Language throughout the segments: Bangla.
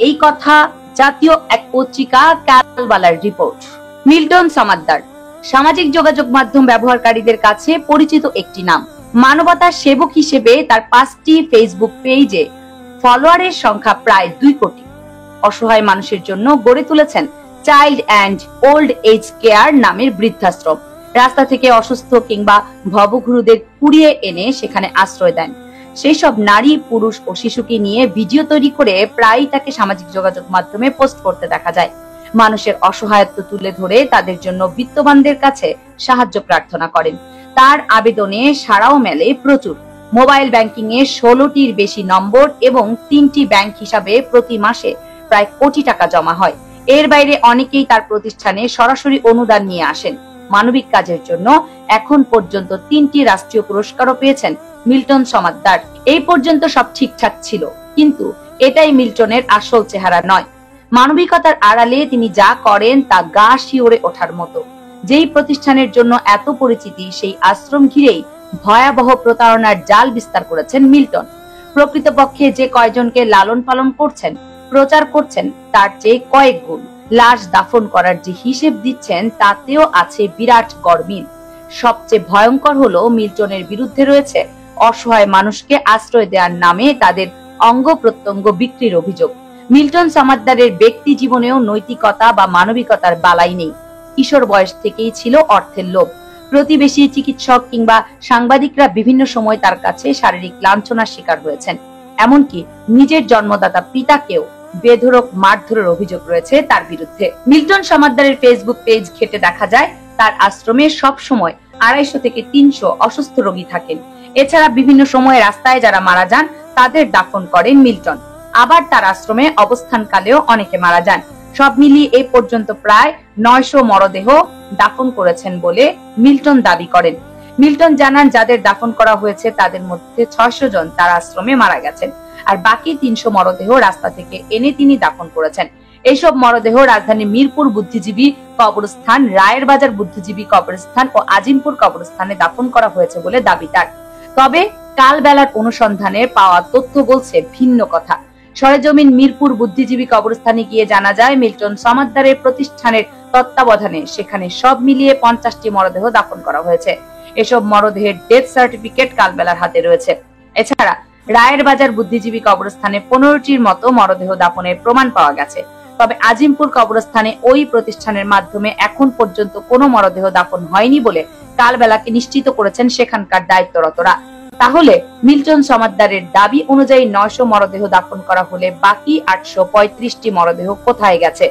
এই কথা জাতীয় এক পত্রিকা কালবালার রিপোর্ট। মিল্টন সমাদ্দার সামাজিক যোগাযোগ মাধ্যম ব্যবহারকারীদের কাছে পরিচিত একটি নাম। মানবতার সেবক হিসেবে তার 5টি ফেসবুক পেজে ফলোয়ারের সংখ্যা প্রায় 2 কোটি। অসহায় মানুষের জন্য গড়ে তুলেছেন child and old age care নামের বৃদ্ধাশ্রম। রাস্তা থেকে অসুস্থ কিংবা ভবঘুরুদের কুড়িয়ে এনে সেখানে আশ্রয় দেন। সেই সব নারী, পুরুষ ও শিশুকে নিয়ে ভিডিও তৈরি করে প্রায়ই তাকে সামাজিক যোগাযোগ মাধ্যমে পোস্ট করতে দেখা যায়। মানুষের অসহায়ত্ব তুলে ধরে তাদের জন্য বিত্তবানদের কাছে সাহায্য প্রার্থনা করেন। তার আবেদনে সাড়াও মেলে প্রচুর। মোবাইল ব্যাংকিং এ 16টির বেশি নম্বর এবং 3টি ব্যাংক হিসাবে প্রতি মাসে প্রায় কোটি টাকা জমা হয়। এর বাইরে অনেকেই তার প্রতিষ্ঠানে সরাসরি অনুদান নিয়ে আসেন। মানবিক কাজের জন্য এখন পর্যন্ত 3টি রাষ্ট্রীয় পুরস্কারও পেয়েছেন মিল্টন সমাদ্দার। এই পর্যন্ত সব ঠিকঠাক ছিল, কিন্তু এটাই মিল্টনের আসল চেহারা নয়। মানবিকতার আড়ালে তিনি যা করেন তা গা শিওরে ওঠার মতো। যেই প্রতিষ্ঠানের জন্য এত পরিচিতি, সেই আশ্রম ঘিরেই ভয়াবহ প্রতারণার জাল বিস্তার করেছেন মিল্টন। প্রকৃতপক্ষে যে কয়জনকে লালন পালন করছেন, প্রচার করছেন, তার চেয়ে কয়েক গুণ। লাশ দাফন করার যে হিসেব দিচ্ছেন তাতেও আছে বিরাট গরমিল। সবচেয়ে ভয়ঙ্কর হলো মিল্টনের বিরুদ্ধে রয়েছে অসহায় মানুষকে আশ্রয় দেওয়ার নামে তাদের অঙ্গ প্রত্যঙ্গ বিক্রির অভিযোগ। মিল্টন সমাদ্দারের ব্যক্তি জীবনেও নৈতিকতা বা মানবিকতার বালাই নেই। কিশোর বয়স থেকেই ছিল অর্থের লোভ। প্রতিবেশী, চিকিৎসক কিংবা সাংবাদিকরা বিভিন্ন সময় তার কাছে শারীরিক লাঞ্ছনার শিকার হয়েছেন। এমনকি নিজের জন্মদাতা পিতাকেও বেধড়ক মারধরের অভিযোগ রয়েছে তার বিরুদ্ধে। মিল্টন সমাদ্দারের ফেসবুক পেজ ঘেটে দেখা যায় তার আশ্রমে সব সময় 250 থেকে 300 অসুস্থ রোগী থাকেন। এছাড়া বিভিন্ন সময়ে রাস্তায় যারা মারা যান তাদের দাফন করেন মিল্টন। আবার তার আশ্রমে অবস্থানকালেও অনেকে মারা যান। সব মিলিয়ে এই পর্যন্ত প্রায় 900 মরদেহ দাফন করেছেন বলে মিল্টন দাবি করেন। মিল্টন জানান, যাদের দাফন করা হয়েছে তাদের মধ্যে 600 জন তার আশ্রমে মারা গেছেন, আর বাকি 300 মরদেহ রাস্তা থেকে এনে তিনি দাফন করেছেন। এইসব মরদেহ রাজধানীর মিরপুর বুদ্ধিজীবী কবরস্থান, রায়ের বাজার বুদ্ধিজীবী কবরস্থান ও আজিমপুর কবরস্থানে দাফন করা হয়েছে বলে দাবি তার। তবে কালবেলার অনুসন্ধানে পাওয়া তথ্য বলছে ভিন্ন কথা। সরেজমিন মিরপুর বুদ্ধিজীবী কবরস্থানে গিয়ে জানা যায়, মিল্টন সমাদ্দারের প্রতিষ্ঠানের তত্ত্বাবধানে সেখানে সব মিলিয়ে 50টি মরদেহ দাফন করা হয়েছে। এসব মরদেহের ডেথ সার্টিফিকেট কালবেলার হাতে রয়েছে। এছাড়া রায়ের বাজার বুদ্ধিজীবী কবরস্থানে 15টির মতো মরদেহ দাফনের প্রমাণ পাওয়া গেছে। তবে আজিমপুর কবরস্থানে ওই প্রতিষ্ঠানের মাধ্যমে এখন পর্যন্ত কোনো মরদেহ দাফন হয়নি বলে কালবেলাকে নিশ্চিত করেছেন সেখানকার দায়িত্বরতরা। তাহলে মিল্টন সমাদ্দারের দাবি অনুযায়ী 900 মরদেহ দাফন করা হলে বাকি 835টি মরদেহ কোথায় গেছে?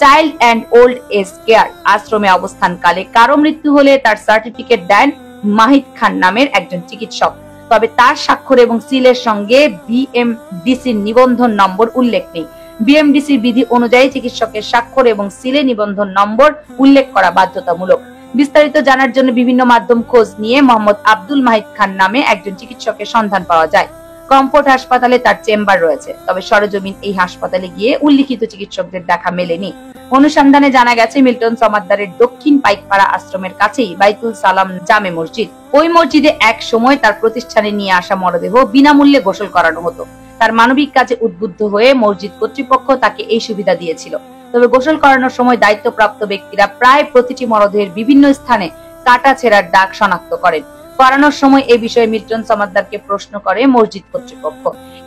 Child and old age care আশ্রমে অবস্থানকালে কারো মৃত্যু হলে তার সার্টিফিকেট দেন মাহিদ খান নামের একজন চিকিৎসক। তবে তার স্বাক্ষর এবং সিলের সঙ্গে বিএমডিসির নিবন্ধন নম্বর উল্লেখ নেই। বিএমডিসির বিধি অনুযায়ী চিকিৎসকের স্বাক্ষর এবং সিলে নিবন্ধন নম্বর উল্লেখ করা বাধ্যতামূলক। বিস্তারিত জানার জন্য বিভিন্ন মাধ্যম খোঁজ নিয়ে মোহাম্মদ আব্দুল মাহিদ খান নামে একজন চিকিৎসকের সন্ধান পাওয়া যায়। কমফোর্ট হাসপাতালে তার চেম্বার রয়েছে, তবে সরেজমিন এই হাসপাতালে গিয়ে উল্লিখিত চিকিৎসকদের দেখা মেলেনি। অনুসন্ধানে জানা গেছে, মিল্টন সমাদ্দারের দক্ষিণ পাইকপাড়া আশ্রমের কাছেই বাইতুল সালাম জামে মসজিদ। ওই মসজিদে এক সময় তার প্রতিষ্ঠানে নিয়ে আসা মরদেহ বিনামূল্যে গোসল করানো হতো। তার মানবিক কাজে উদ্বুদ্ধ হয়ে মসজিদ কর্তৃপক্ষ তাকে এই সুবিধা দিয়েছিল। তবে গোসল করানোর সময় দায়িত্বপ্রাপ্ত ব্যক্তিরা প্রায় প্রতিটি মরদেহের বিভিন্ন স্থানে কাটা ছেঁড়ার দাগ শনাক্ত করেন। করানোর সময় এ বিষয়ে মিল্টন সমাদ্দারকে প্রশ্ন করে মসজিদ কর্তৃপক্ষ।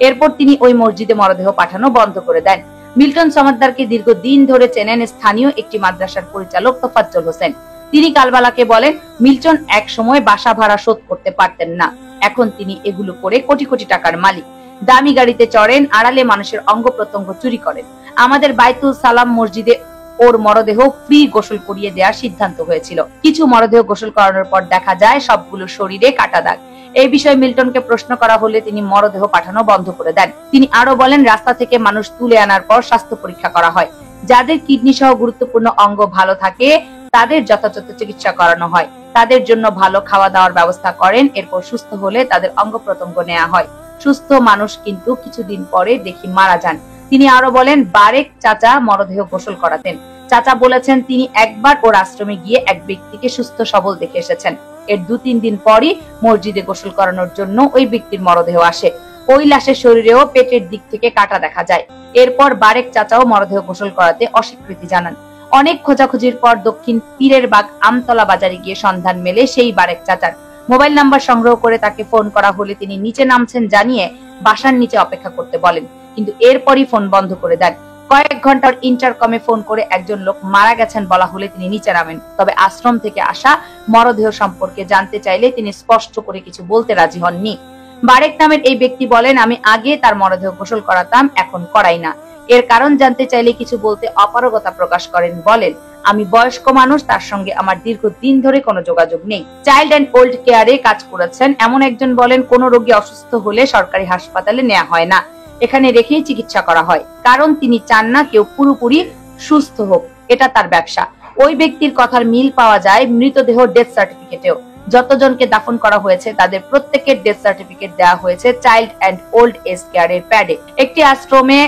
এরপর তিনি ওই মসজিদে মরদেহ পাঠানো বন্ধ করে দেন। মিল্টন সমাদ্দারকে দীর্ঘদিন ধরে চেনেন স্থানীয় একটি মাদ্রাসার পরিচালক তোফাজ্জল হোসেন। তিনি কালবেলাকে বলেন, মিল্টন এক সময় বাসা ভাড়া শোধ করতে পারতেন না, এখন তিনি এগুলো করে কোটি কোটি টাকার মালিক। দামি গাড়িতে চড়েন, আড়ালে মানুষের অঙ্গ প্রত্যঙ্গ চুরি করেন। আমাদের বাইতুল সালাম মসজিদে ওর মরদেহ ফ্রি গোসল করিয়ে দেওয়ার সিদ্ধান্ত হয়েছিল। কিছু মরদেহ গোসল করানোর পর দেখা যায় সবগুলো শরীরে কাটা দাগ। এই বিষয়ে মিল্টনকে প্রশ্ন করা হলে তিনি মরদেহ পাঠানো বন্ধ করে দেন। তিনি আরো বলেন, রাস্তা থেকে মানুষ তুলে আনার পর স্বাস্থ্য পরীক্ষা করা হয়। যাদের কিডনি সহ গুরুত্বপূর্ণ অঙ্গ ভালো থাকে তাদের যথাযথ চিকিৎসা করানো হয়। তাদের জন্য ভালো খাওয়া দাওয়ার ব্যবস্থা করেন। এরপর সুস্থ হলে তাদের অঙ্গ প্রত্যঙ্গ নেওয়া হয়। সুস্থ মানুষ কিন্তু কিছুদিন পরে দেখি মারা যান। তিনি আরো বলেন, বারেক চাচা মরদেহ গোসল করাতেন। চাচা বলেছেন তিনি একবার ওর আশ্রমে গিয়ে এক ব্যক্তিকে সুস্থ সবল দেখে এসেছেন। এর 2-3 দিন পরই মসজিদে গোসল করানোর জন্য ওই ব্যক্তির মরদেহ আসে। ওই লাশের শরীরেও পেটের দিক থেকে কাটা দেখা যায়। এরপর বারেক চাচাও মরদেহ গোসল করাতে অস্বীকৃতি জানান। অনেক খোঁজাখুঁজির পর দক্ষিণ পীরের বাগ আমতলা বাজারে গিয়ে সন্ধান মেলে সেই বারেক চাচার। মোবাইল নাম্বার সংগ্রহ করে তাকে ফোন করা হলে তিনি নিচে নামছেন জানিয়ে বাসার নিচে অপেক্ষা করতে বলেন, কিন্তু এরপরই ফোন বন্ধ করে দেন। কয়েক ঘন্টার ইন্টারকমে ফোন করে একজন লোক মারা গেছেন বলা হলে তিনি নিচে নামেন। তবে আশ্রম থেকে আসা মরদেহ সম্পর্কে জানতে চাইলে তিনি স্পষ্ট করে কিছু বলতে রাজি হননি। বারেক নামের এই ব্যক্তি বলেন, আমি আগে তার মরদেহ গোসল করাতাম, এখন করাই না। এর কারণ জানতে চাইলে কিছু বলতে অপারগতা প্রকাশ করেন। বলেন, আমি বয়স্ক মানুষ, তার সঙ্গে আমার দীর্ঘদিন ধরে কোনো যোগাযোগ নেই। চাইল্ড অ্যান্ড ওল্ড কেয়ারে কাজ করেছেন এমন একজন বলেন, কোন রোগী অসুস্থ হলে সরকারি হাসপাতালে নেওয়া হয় না, এখানে রেখেই চিকিৎসা করা হয়, কারণ তিনি চান না কেউ পুরোপুরি সুস্থ হোক, এটা তার ব্যবসা। ওই ব্যক্তির কথার মিল পাওয়া যায় মৃতদেহ ডেথ সার্টিফিকেটেও। যতজনকে দাফন করা হয়েছে তাদের প্রত্যেকের ডেথ সার্টিফিকেট দেওয়া হয়েছে চাইল্ড অ্যান্ড ওল্ড এজ কেয়ারের প্যাডে। একটি আশ্রমে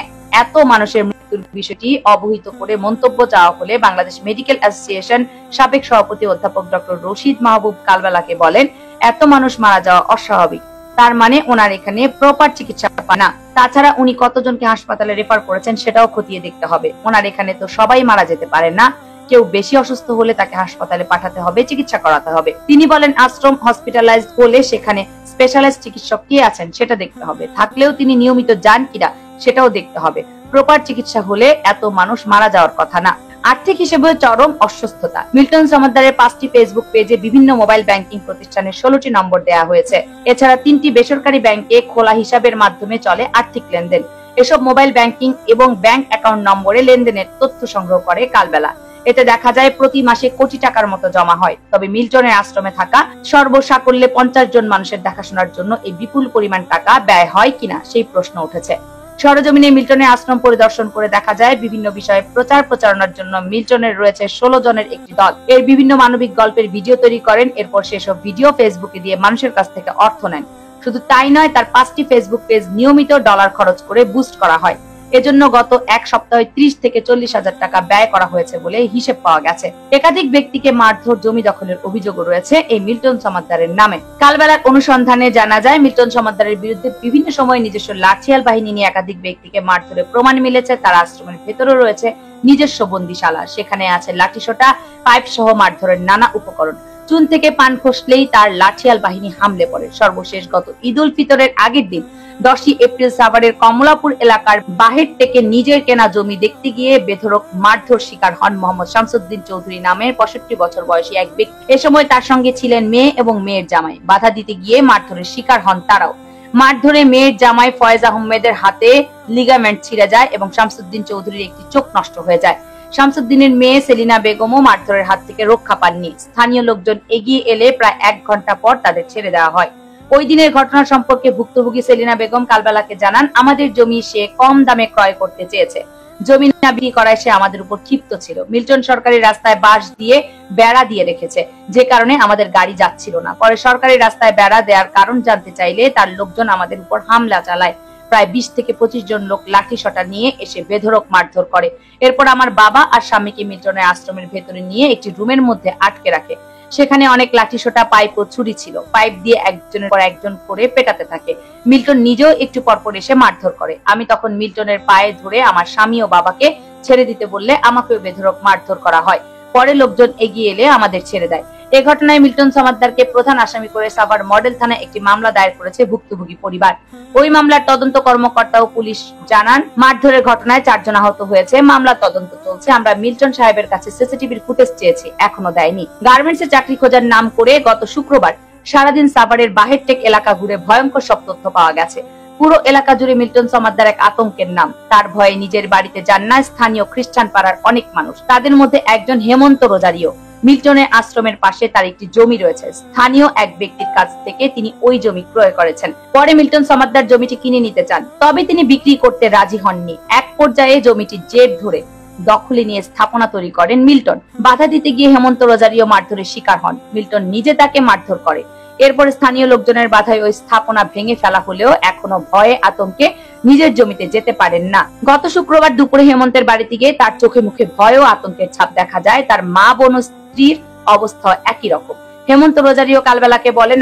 এত মানুষের মৃত্যুর বিষয়টি অবহিত করে মন্তব্য চাওয়া হলে বাংলাদেশ মেডিকেল অ্যাসোসিয়েশন সাবেক সভাপতি অধ্যাপক ডক্টর রশিদ মাহবুব কালবেলাকে বলেন, এত মানুষ মারা যাওয়া অস্বাভাবিক, তার মানে ওনার এখানে প্রপার চিকিৎসা পায় না। তাছাড়া উনি কতজনকে হাসপাতালে রেফার করেছেন সেটাও খতিয়ে দেখতে হবে। ওনার এখানে তো সবাই মারা যেতে পারে না, কেউ বেশি অসুস্থ হলে তাকে হাসপাতালে পাঠাতে হবে, চিকিৎসা করাতে হবে। তিনি বলেন, আশ্রম হসপিটালাইজড হলে সেখানে স্পেশালাইজড চিকিৎসক কে আছেন সেটা দেখতে হবে, থাকলেও তিনি নিয়মিত যান কিনা সেটাও দেখতে হবে। প্রপার চিকিৎসা হলে এত মানুষ মারা যাওয়ার কথা না। আর্থিক হিসেবে চরম অসুস্থতা। মিল্টন সমাদ্দারের 5টি ফেসবুক পেজে বিভিন্ন মোবাইল ব্যাংকিং প্রতিষ্ঠানের 16টি নম্বর দেওয়া হয়েছে। এছাড়া 3টি বেসরকারি ব্যাংকে খোলা হিসাবের মাধ্যমে চলে আর্থিক লেনদেন। এসব মোবাইল ব্যাংকিং এবং ব্যাংক অ্যাকাউন্ট নম্বরে লেনদেনের তথ্য সংগ্রহ করে কালবেলা। এতে দেখা যায় প্রতি মাসে কোটি টাকার মতো জমা হয়। তবে মিল্টনের আশ্রমে থাকা সর্বসাকল্যে 50 জন মানুষের দেখাশোনার জন্য এই বিপুল পরিমাণ টাকা ব্যয় হয় কিনা সেই প্রশ্ন উঠেছে। সরজমিনে মিল্টনের আশ্রম পরিদর্শন করে দেখা যায় বিভিন্ন বিষয়ে প্রচার প্রচারণার জন্য মিল্টনের রয়েছে 16 জনের একটি দল। এর বিভিন্ন মানবিক গল্পের ভিডিও তৈরি করেন, এরপর সেসব ভিডিও ফেসবুকে দিয়ে মানুষের কাছ থেকে অর্থ নেন। শুধু তাই নয়, তার 5টি ফেসবুক পেজ নিয়মিত ডলার খরচ করে বুস্ট করা হয়। এজন্য গত এক সপ্তাহে 30 থেকে 40 হাজার টাকা ব্যয় করা হয়েছে বলে হিসেব পাওয়া গেছে। একাধিক ব্যক্তিকে মারধর, জমি দখলের অভিযোগও রয়েছে এই মিল্টন সমাদ্দারের নামে। কালবেলার অনুসন্ধানে জানা যায়, মিল্টন সমাদ্দারের বিরুদ্ধে বিভিন্ন সময় নিজস্ব লাঠিয়াল বাহিনী নিয়ে একাধিক ব্যক্তিকে মারধরের প্রমাণ মিলেছে। তার আশ্রমের ভেতরে রয়েছে নিজস্ব বন্দিশালা, সেখানে আছে লাঠিসোঁটা, পাইপ সহ মারধরের নানা উপকরণ। চুন থেকে পান খসলেই তার লাঠিয়াল বাহিনী হামলে পড়ে। সর্বশেষ গত ঈদ উল ফিতরের আগের দিন 10ই এপ্রিল সাভারের কমলাপুর এলাকার বাহির থেকে নিজের কেনা জমি দেখতে গিয়ে বেধড়ক মারধর শিকার হন মোহাম্মদ শামসুদ্দিন চৌধুরী নামের 65 বছর বয়সী এক ব্যক্তি। এ সময় তার সঙ্গে ছিলেন মেয়ে এবং মেয়ের জামাই। বাধা দিতে গিয়ে মারধরের শিকার হন তারাও। মারধরে মেয়ের জামাই ফয়েজ আহমেদের হাতে লিগামেন্ট ছিঁড়ে যায় এবং শামসুদ্দিন চৌধুরীর একটি চোখ নষ্ট হয়ে যায়। শামসুদ্দিনের মেয়ে সেলিনা বেগমও মারধরের হাত থেকে রক্ষা পাননি। স্থানীয় লোকজন এগিয়ে এলে প্রায় 1 ঘন্টা পর তাদের ছেড়ে দেওয়া হয়। ওই দিনের ঘটনা সম্পর্কে ভুক্তভোগী সেলিনা বেগম কালবেলাকে জানান, আমাদের জমি সে কম দামে ক্রয় করতে চেয়েছে, জমি না বিক্রি করায় সে আমাদের উপর ক্ষিপ্ত ছিল। মিল্টন সরকারি রাস্তায় বাঁশ দিয়ে বেড়া দিয়ে রেখেছে, যে কারণে আমাদের গাড়ি যাচ্ছিল না। পরে সরকারি রাস্তায় বেড়া দেওয়ার কারণ জানতে চাইলে তার লোকজন আমাদের উপর হামলা চালায়। প্রায় 20 থেকে 25 জন লোক লাঠিসোঁটা নিয়ে এসে বেধড়ক মারধর করে। এরপর আমার বাবা আর স্বামীকে মিল্টনের আশ্রমের ভেতরে নিয়ে একটি রুমের মধ্যে আটকে রাখে। সেখানে অনেক লাঠিসোঁটা, পাইপ ও ছুরি ছিল। পাইপ দিয়ে একজনের পর একজন করে পেটাতে থাকে। মিল্টন নিজেও একটু পরপর এসে মারধর করে। আমি তখন মিল্টনের পায়ে ধরে আমার স্বামী ও বাবাকে ছেড়ে দিতে বললে আমাকেও বেধড়ক মারধর করা হয়। পরে লোকজন এগিয়ে এলে আমাদের ছেড়ে দেয়। এই ঘটনায় মিল্টন সমাদ্দারকে প্রধান আসামি করে সাভার মডেল থানায় একটি মামলা দায়ের করেছে ভুক্তভোগী পরিবার। ওই মামলার তদন্ত কর্মকর্তা ও পুলিশ জানান, মারধরের ঘটনায় 4 জন আহত হয়েছে। মামলার তদন্ত চলছে। আমরা মিল্টন সাহেবের কাছে সিসিটিভির ফুটেজ চেয়েছি, এখনো দেয়নি। গার্মেন্টসে চাকরি খোঁজার নাম করে গত শুক্রবার সারাদিন সাভারের বাহেরটেক এলাকা ঘুরে ভয়ঙ্কর সব তথ্য পাওয়া গেছে। পুরো এলাকা জুড়ে মিল্টন সমাদ্দার এক আতঙ্কের নাম। তার ভয়ে নিজের বাড়িতে যান না স্থানীয় খ্রিস্টান পাড়ার অনেক মানুষ। তাদের মধ্যে একজন হেমন্ত রোজারিও। মিল্টনের আশ্রমের পাশে তার একটি জমি রয়েছে। স্থানীয় এক ব্যক্তির কাছ থেকে তিনি ওই জমি ক্রয় করেছেন। পরে মিল্টন সমাদ্দার জমিটি কিনে নিতে চান, তবে তিনি বিক্রি করতে রাজি হননি। এক পর্যায়ে জমিটির জের ধরে দখলে নিয়ে স্থাপনা তৈরি করেন মিল্টন। বাধা দিতে গিয়ে হেমন্ত রোজারিও মারধরের শিকার হন। মিল্টন নিজে তাকে মারধর করে। এরপর স্থানীয় লোকজনের বাধায় ওই স্থাপনা ভেঙে ফেলা হলেও এখনো ভয়ে আতঙ্কে নিজের জমিতে যেতে পারেন না। গত শুক্রবার দুপুরে হেমন্তের বাড়িতে গিয়ে তার চোখে মুখে ভয় ও আতঙ্কের ছাপ দেখা যায়। তার মা, বোন ও স্ত্রীর অবস্থা একই রকম। হেমন্ত রোজারিও কালবেলাকে বলেন,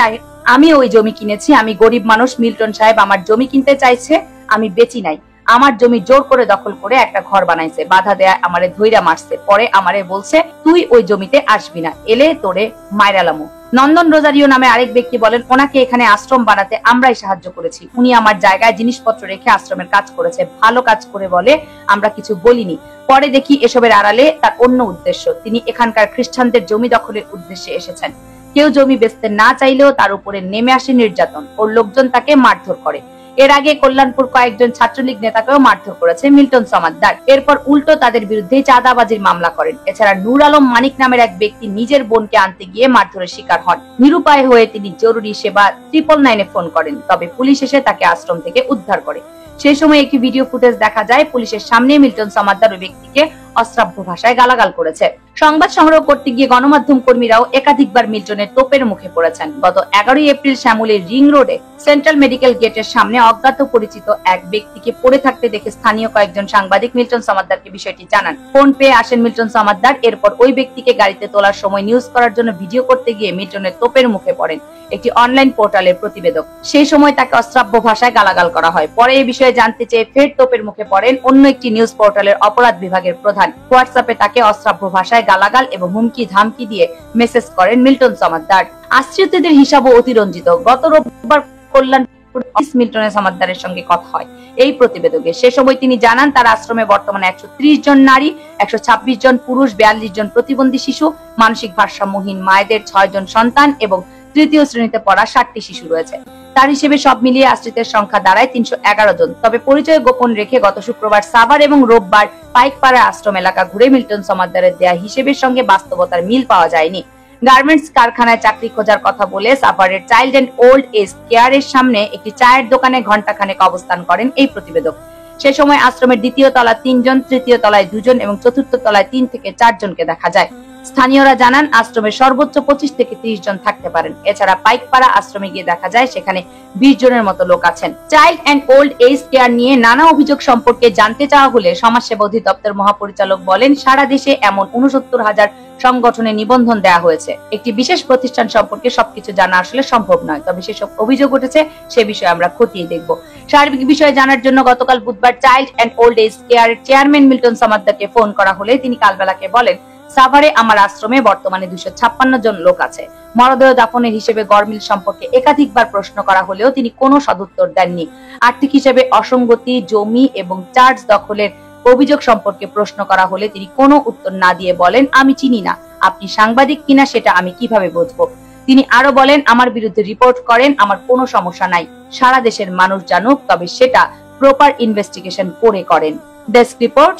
আমি ওই জমি কিনেছি, আমি গরিব মানুষ, মিল্টন সাহেব আমার জমি কিনতে চাইছে, আমি বেচি নাই। আমার জমি জোর করে দখল করে একটা ঘর বানাইছে, বাধা দেয়া আমারে ধইরা মারছে, পরে আমারে বলছে তুই ওই জমিতে আসবি না, এলে তোরে মাইরালামু। নন্দন রোজারিও নামে আরেক ব্যক্তি বলেন, ওনাকে এখানে আশ্রম বানাতে আমরাই সাহায্য করেছি, উনি আমার জায়গায় জিনিসপত্র রেখে আশ্রমের কাজ করেছে, ভালো কাজ করে বলে আমরা কিছু বলিনি। পরে দেখি এসবের আড়ালে তার অন্য উদ্দেশ্য, তিনি এখানকার খ্রিস্টানদের জমি দখলের উদ্দেশ্যে এসেছেন। কেউ জমি বেচতে না চাইলেও তার উপরে নেমে আসে নির্যাতন, ওর লোকজন তাকে মারধর করে। এর আগে কল্যাণপুর কয়েকজন ছাত্রলীগ নেতাকেও মারধর করেছে মিল্টন সমাদ্দার। এরপর উল্টো তাদের বিরুদ্ধে চাঁদাবাজির মামলা করেন। এছাড়া নূর আলম মানিক নামের এক ব্যক্তি নিজের বোনকে আনতে গিয়ে মারধরের শিকার হন। নিরুপায় হয়ে তিনি জরুরি সেবা 999 ফোন করেন, তবে পুলিশ এসে তাকে আশ্রম থেকে উদ্ধার করে। সেই সময় একটি ভিডিও ফুটেজ দেখা যায়, পুলিশের সামনে মিল্টন সমাদ্দার ওই ব্যক্তিকে অশ্রাব্য ভাষায় গালাগাল করেছে। সংবাদ সংগ্রহ করতে গিয়ে গণমাধ্যম কর্মীরাও একাধিকবার মিল্টনের তোপের মুখে পড়েছেন। গত 11 এপ্রিল শ্যামলীর রিং রোডে সেন্ট্রাল মেডিকেল গেটের সামনে অজ্ঞাত পরিচিত এক ব্যক্তিকে পড়ে থাকতে দেখে স্থানীয় কয়েকজন সাংবাদিক মিল্টন সমাদ্দারকে বিষয়টি জানান। ফোন পেয়ে আসেন মিল্টন সমাদ্দার। এরপর ওই ব্যক্তিকে গাড়িতে তোলার সময় নিউজ করার জন্য ভিডিও করতে গিয়ে মিল্টনের তোপের মুখে পড়েন একটি অনলাইন পোর্টালের প্রতিবেদক। সেই সময় তাকে অশ্রাব্য ভাষায় গালাগাল করা হয়। পরে এই বিষয়ে জানতে চেয়ে ফের তোপের মুখে পড়েন অন্য একটি নিউজ পোর্টালের অপরাধ বিভাগের প্রধান। হোয়াটসঅ্যাপে তাকে অশ্রাব্য ভাষায় গালাগাল এবং হুমকি ধামকি দিয়ে মেসেজ করেন মিল্টন সমাদ্দার। আশ্রিতদের হিসাবও অতিরঞ্জিত। গত রোববার কল্যাণপুর মিল্টনের সমাদ্দারের সঙ্গে কথা হয় এই প্রতিবেদকে। সে সময় তিনি জানান তার আশ্রমে বর্তমানে 130 জন নারী, 126 জন পুরুষ, 42 জন প্রতিবন্ধী শিশু, মানসিক ভারসাম্যহীন মায়েদের 6 জন সন্তান এবং তৃতীয় শ্রেণীতে পড়া 60টি শিশু রয়েছে। তার হিসেবে সব মিলিয়ে আশ্রিতের সংখ্যা দাঁড়ায় 311 জন। তবে পরিচয় গোপন রেখে গত শুক্রবার সাভার এবং রোববার পাইকপাড়া আশ্রম এলাকা ঘুরে মিল্টন সমাদ্দারের দেয়া হিসেবের সঙ্গে বাস্তবতার মিল পাওয়া যায়নি। গার্মেন্টস কারখানায় চাকরি খোঁজার কথা বলে সাভারের চাইল্ড এন্ড ওল্ড এজ কেয়ারের সামনে একটি চায়ের দোকানে ঘণ্টাখানেক অবস্থান করেন এই প্রতিবেদক। সে সময় আশ্রমের দ্বিতীয় তলায় 3 জন, তৃতীয় তলায় 2 জন এবং চতুর্থ তলায় 3 থেকে 4 জনকে দেখা যায়। স্থানীয়রা জানান আশ্রমে সর্বোচ্চ 25 থেকে 30 জন থাকতে পারেন। এছাড়া পাইকপাড়া আশ্রমে গিয়ে দেখা যায় সেখানে 20 জনের মতো লোক আছেন। Child and old age care নিয়ে নানা অভিযোগ সম্পর্কে জানতে চাওয়া হলে সমাজসেবা অধিদপ্তর মহাপরিচালক বলেন, সারা দেশে এমন 69,000 সংগঠনে নিবন্ধন দেওয়া হয়েছে। একটি বিশেষ প্রতিষ্ঠান সম্পর্কে সবকিছু জানা আসলে সম্ভব নয়, তবে সেসব অভিযোগ উঠেছে সে বিষয়ে আমরা খতিয়ে দেখব। সার্বিক বিষয়ে জানার জন্য গতকাল বুধবার চাইল্ড এন্ড ওল্ড এজ কেয়ারের চেয়ারম্যান মিল্টন সমাদ্দারকে ফোন করা হলে তিনি কালবেলাকে বলেন, সাভারে আমার আশ্রমে বর্তমানে 256 জন লোক আছে। মরদেহ দাফনের হিসেবে গড়মিল সম্পর্কে একাধিকবার প্রশ্ন করা হলেও তিনি কোনো সদুত্তর দেননি। আর্থিক হিসেবে অসঙ্গতি, জমি এবং চার্জ দখলের অভিযোগ সম্পর্কে প্রশ্ন করা হলে তিনি কোনো উত্তর না দিয়ে বলেন, আমি চিনি না, আপনি সাংবাদিক কিনা সেটা আমি কিভাবে বুঝবো। তিনি আরো বলেন, আমার বিরুদ্ধে রিপোর্ট করেন, আমার কোনো সমস্যা নাই, সারা দেশের মানুষ জানুক, তবে সেটা প্রপার ইনভেস্টিগেশন করে করেন। Desk report,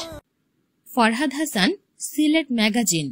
Farhad Hasan, Sylhet magazine.